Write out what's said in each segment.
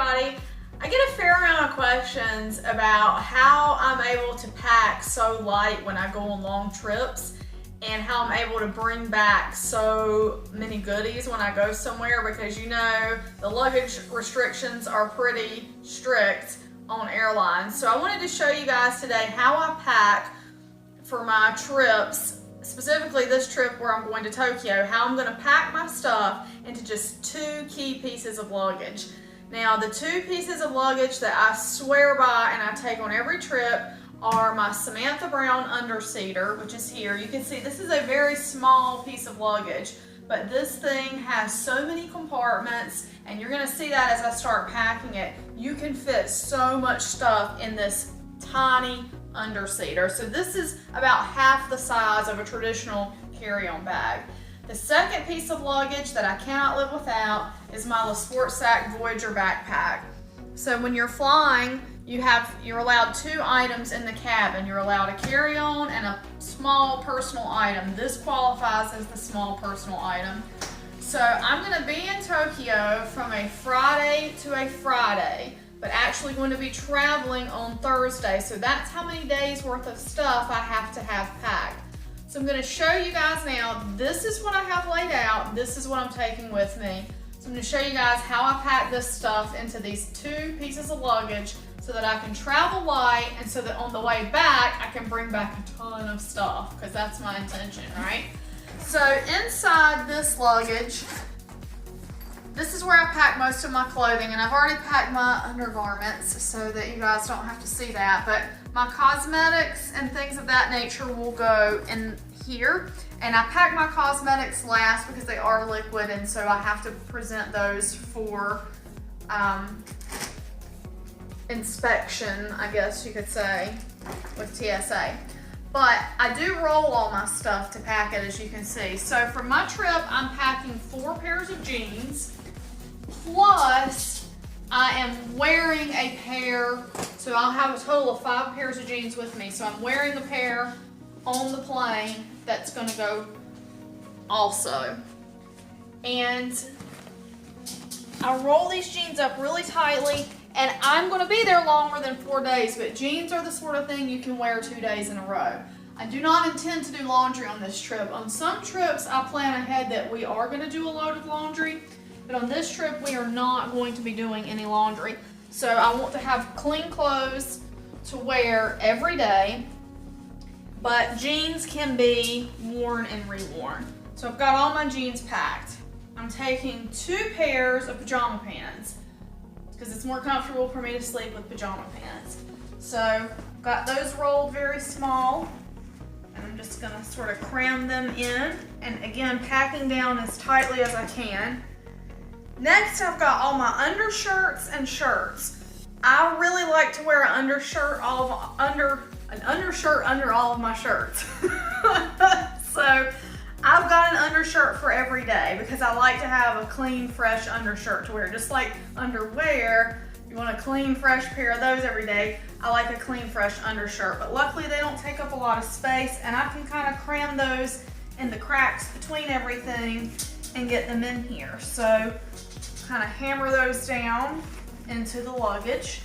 everybody. I get a fair amount of questions about how I'm able to pack so light when I go on long trips and how I'm able to bring back so many goodies when I go somewhere, because you know the luggage restrictions are pretty strict on airlines. So I wanted to show you guys today how I pack for my trips, specifically this trip where I'm going to Tokyo, how I'm going to pack my stuff into just 2 key pieces of luggage. Now, the 2 pieces of luggage that I swear by and I take on every trip are my Samantha Brown underseater, which is here. You can see this is a very small piece of luggage, but this thing has so many compartments, and you're going to see that as I start packing it. You can fit so much stuff in this tiny underseater. So this is about half the size of a traditional carry-on bag. The second piece of luggage that I cannot live without is my Le Sport Sac Voyager backpack. So when you're flying, you're allowed 2 items in the cabin. You're allowed a carry-on and a small personal item. This qualifies as the small personal item. So I'm going to be in Tokyo from a Friday to a Friday, but actually going to be traveling on Thursday. So that's how many days worth of stuff I have to have packed. So I'm going to show you guys now, this is what I have laid out, this is what I'm taking with me. So I'm going to show you guys how I pack this stuff into these 2 pieces of luggage so that I can travel light, and so that on the way back I can bring back a ton of stuff, because that's my intention, right? So inside this luggage, this is where I pack most of my clothing, and I've already packed my undergarments so that you guys don't have to see that, but my cosmetics and things of that nature will go in here. And I pack my cosmetics last because they are liquid, and so I have to present those for inspection, I guess you could say, with TSA. But I do roll all my stuff to pack it, as you can see. So for my trip, I'm packing 4 pairs of jeans, plus I am wearing a pair, so I'll have a total of 5 pairs of jeans with me. So I'm wearing a pair on the plane that's going to go also. And I roll these jeans up really tightly, and I'm going to be there longer than 4 days, but jeans are the sort of thing you can wear 2 days in a row. I do not intend to do laundry on this trip. On some trips, I plan ahead that we are going to do a load of laundry, but on this trip, we are not going to be doing any laundry. So I want to have clean clothes to wear every day, but jeans can be worn and reworn. So I've got all my jeans packed. I'm taking 2 pairs of pajama pants because it's more comfortable for me to sleep with pajama pants. So I've got those rolled very small, and I'm just gonna sort of cram them in, and again, packing down as tightly as I can. Next, I've got all my undershirts and shirts. I really like to wear an undershirt under all of my shirts. So I've got an undershirt for every day because I like to have a clean, fresh undershirt to wear. Just like underwear, you want a clean, fresh pair of those every day. I like a clean, fresh undershirt, but luckily they don't take up a lot of space, and I can kind of cram those in the cracks between everything and get them in here. So kind of hammer those down into the luggage,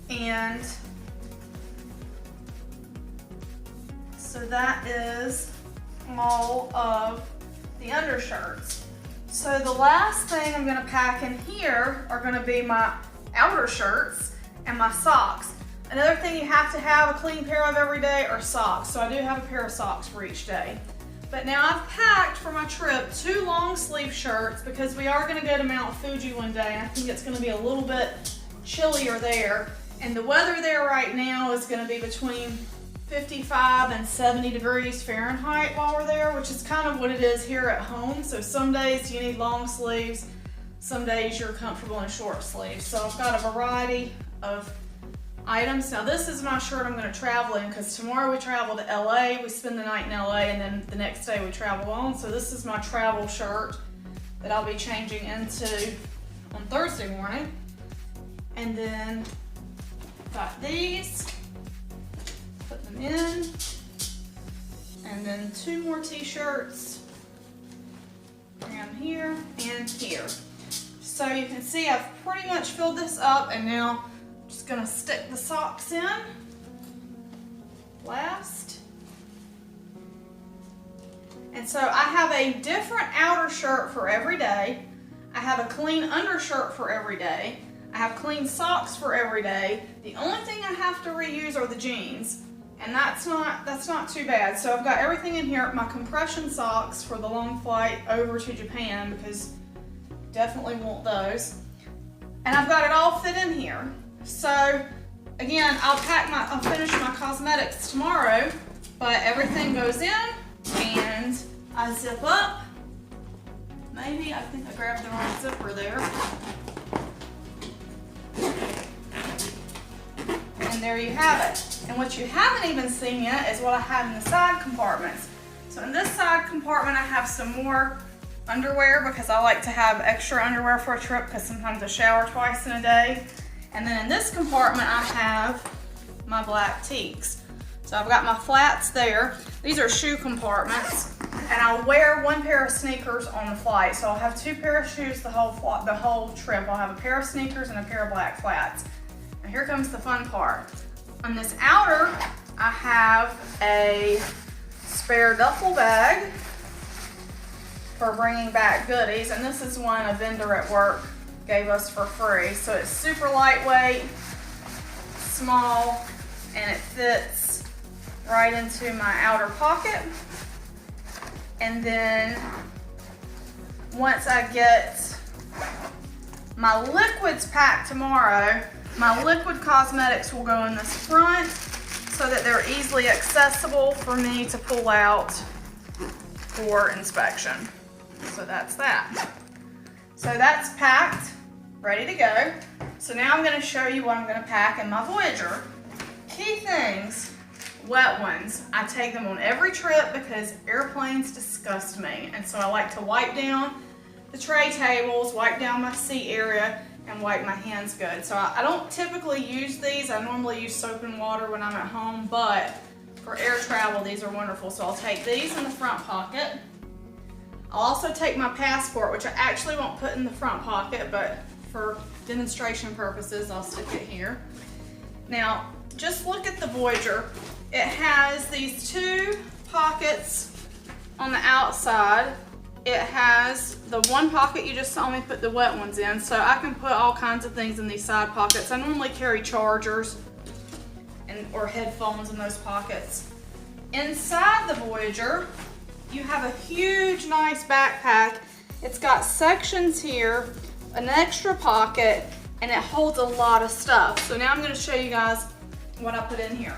and so that is all of the undershirts. So the last thing I'm going to pack in here are going to be my outer shirts and my socks. Another thing you have to have a clean pair of every day are socks. So I do have a pair of socks for each day. But now I've packed for my trip 2 long sleeve shirts because we are going to go to Mount Fuji one day, and I think it's going to be a little bit chillier there. And the weather there right now is going to be between 55 and 70 degrees Fahrenheit while we're there, which is kind of what it is here at home. So some days you need long sleeves, some days you're comfortable in short sleeves. So I've got a variety of items. Now this is my shirt I'm going to travel in because tomorrow we travel to LA. We spend the night in LA, and then the next day we travel on. So this is my travel shirt that I'll be changing into on Thursday morning. And then got these. Put them in, and then 2 more t-shirts around here and here. So you can see I've pretty much filled this up, and now I'm just gonna stick the socks in last. And so I have a different outer shirt for every day. I have a clean undershirt for every day. I have clean socks for every day. The only thing I have to reuse are the jeans, and that's not too bad. So I've got everything in here. My compression socks for the long flight over to Japan, because definitely want those. And I've got it all fit in here. So again, I'll finish my cosmetics tomorrow, but everything goes in and I zip up. Maybe I think I grabbed the wrong zipper there. And there you have it. And what you haven't even seen yet is what I have in the side compartments. So in this side compartment, I have some more underwear, because I like to have extra underwear for a trip, because sometimes I shower twice in a day. And then in this compartment, I have my black teaks. So I've got my flats there. These are shoe compartments, and I'll wear one pair of sneakers on the flight. So I'll have 2 pairs of shoes the whole trip. I'll have a pair of sneakers and a pair of black flats. Now here comes the fun part. On this outer, I have a spare duffel bag for bringing back goodies, and this is one a vendor at work gave us for free. So it's super lightweight, small, and it fits right into my outer pocket. And then once I get my liquids packed tomorrow, my liquid cosmetics will go in this front so that they're easily accessible for me to pull out for inspection. So that's that. So that's packed, ready to go. So now I'm going to show you what I'm going to pack in my Voyager. Key things, wet ones. I take them on every trip because airplanes disgust me. And so I like to wipe down the tray tables, wipe down my seat area, and wipe my hands good. So I don't typically use these. I normally use soap and water when I'm at home, but for air travel, these are wonderful. So I'll take these in the front pocket. I'll also take my passport, which I actually won't put in the front pocket, but for demonstration purposes, I'll stick it here. Now, just look at the Voyager. It has these 2 pockets on the outside. It has the one pocket you just saw me put the wet ones in, so I can put all kinds of things in these side pockets. I normally carry chargers or headphones in those pockets. Inside the Voyager, you have a huge, nice backpack. It's got sections here, an extra pocket, and it holds a lot of stuff. So now I'm going to show you guys what I put in here.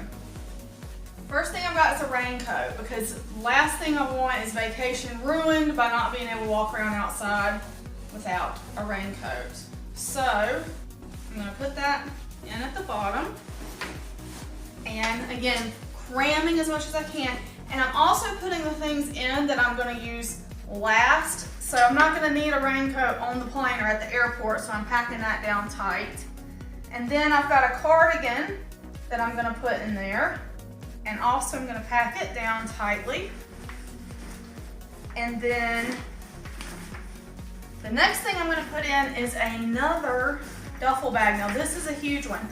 First thing I've got is a raincoat, because last thing I want is vacation ruined by not being able to walk around outside without a raincoat. So I'm going to put that in at the bottom, and again, cramming as much as I can. And I'm also putting the things in that I'm going to use last. So I'm not going to need a raincoat on the plane or at the airport, so I'm packing that down tight. And then I've got a cardigan that I'm going to put in there. And also I'm going to pack it down tightly. And then the next thing I'm going to put in is another duffel bag. Now this is a huge one.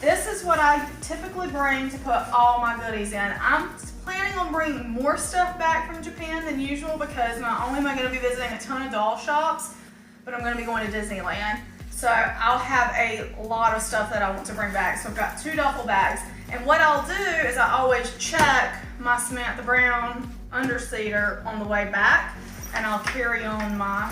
This is what I typically bring to put all my goodies in. I'm planning on bringing more stuff back from Japan than usual, because not only am I going to be visiting a ton of doll shops, but I'm going to be going to Disneyland. So I'll have a lot of stuff that I want to bring back. So I've got 2 duffel bags. And what I'll do is I always check my Samantha Brown underseater on the way back, and I'll carry on my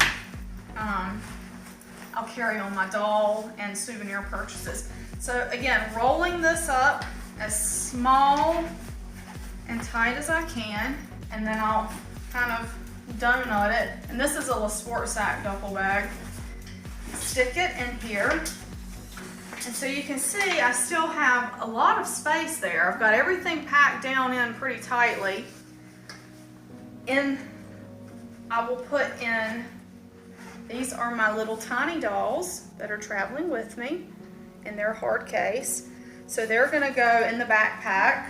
doll and souvenir purchases. So again, rolling this up as small and tight as I can, and then I'll kind of donut it. And this is a La Sport Sac duffel bag. Stick it in here. And so you can see I still have a lot of space there. I've got everything packed down in pretty tightly. I will put in, these are my little tiny dolls that are traveling with me in their hard case. So they're gonna go in the backpack,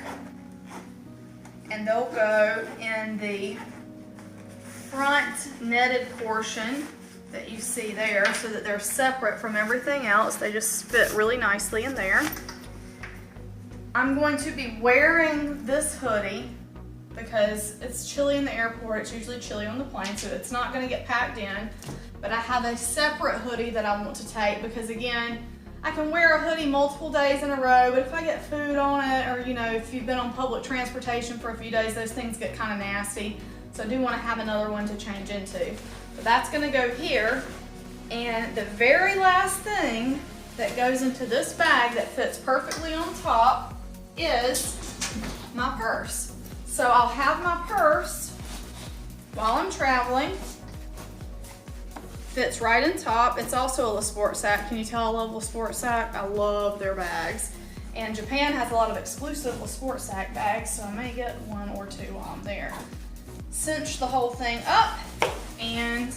and they'll go in the front netted portion that you see there so that they're separate from everything else. They just fit really nicely in there. I'm going to be wearing this hoodie because it's chilly in the airport. It's usually chilly on the plane, so it's not gonna get packed in. But I have a separate hoodie that I want to take because, again, I can wear a hoodie multiple days in a row, but if I get food on it, or if you've been on public transportation for a few days, those things get kind of nasty. So I do want to have another one to change into. But that's gonna go here. And the very last thing that goes into this bag that fits perfectly on top is my purse. So I'll have my purse while I'm traveling. Fits right in top. It's also a Le Sport sack. Can you tell I love Le Sport sack? I love their bags. And Japan has a lot of exclusive Le Sport sack bags, so I may get one or two while I'm there. Cinch the whole thing up, and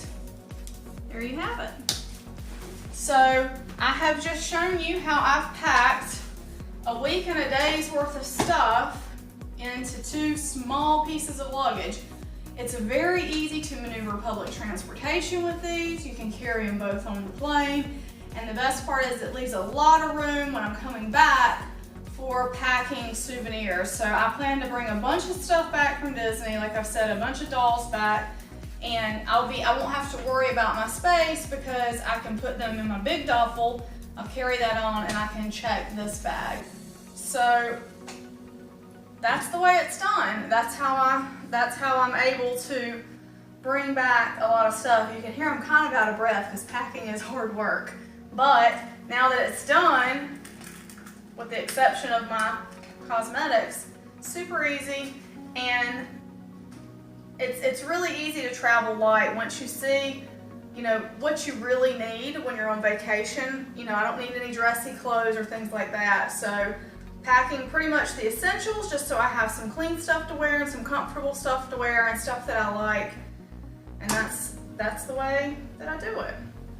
there you have it. So I have just shown you how I've packed a week and a day's worth of stuff into 2 small pieces of luggage. It's very easy to maneuver public transportation with these. You can carry them both on the plane. And the best part is it leaves a lot of room when I'm coming back for packing souvenirs. So I plan to bring a bunch of stuff back from Disney. Like I've said, a bunch of dolls back. And I won't have to worry about my space because I can put them in my big duffel. I'll carry that on and I can check this bag. So that's the way it's done. That's how I'm able to bring back a lot of stuff. You can hear I'm kind of out of breath because packing is hard work. But now that it's done, with the exception of my cosmetics, super easy, and it's really easy to travel light once you see what you really need when you're on vacation. I don't need any dressy clothes or things like that. So packing pretty much the essentials just so I have some clean stuff to wear and some comfortable stuff to wear and stuff that I like. And that's the way that I do it.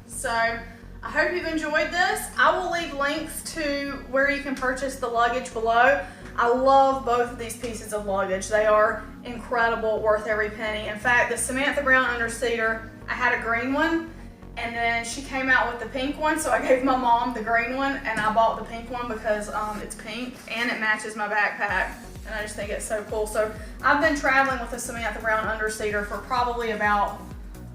So I hope you've enjoyed this. I will leave links to where you can purchase the luggage below. I love both of these pieces of luggage. They are incredible, worth every penny. In fact, the Samantha Brown underseater, I had a green one, and then she came out with the pink one, so I gave my mom the green one, and I bought the pink one because it's pink and it matches my backpack, and I just think it's so cool. So I've been traveling with the Samantha Brown underseater for probably about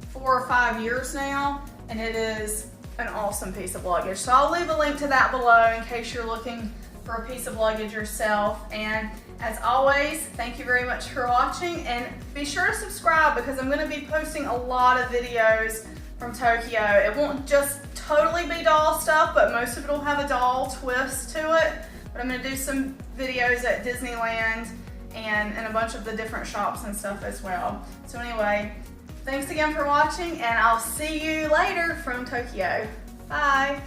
4 or 5 years now, and it is an awesome piece of luggage. So I'll leave a link to that below in case you're looking for a piece of luggage yourself. And as always, thank you very much for watching, and be sure to subscribe because I'm going to be posting a lot of videos from Tokyo. It won't just totally be doll stuff, but most of it will have a doll twist to it. But I'm going to do some videos at Disneyland and a bunch of the different shops and stuff as well. So anyway, thanks again for watching, and I'll see you later from Tokyo. Bye.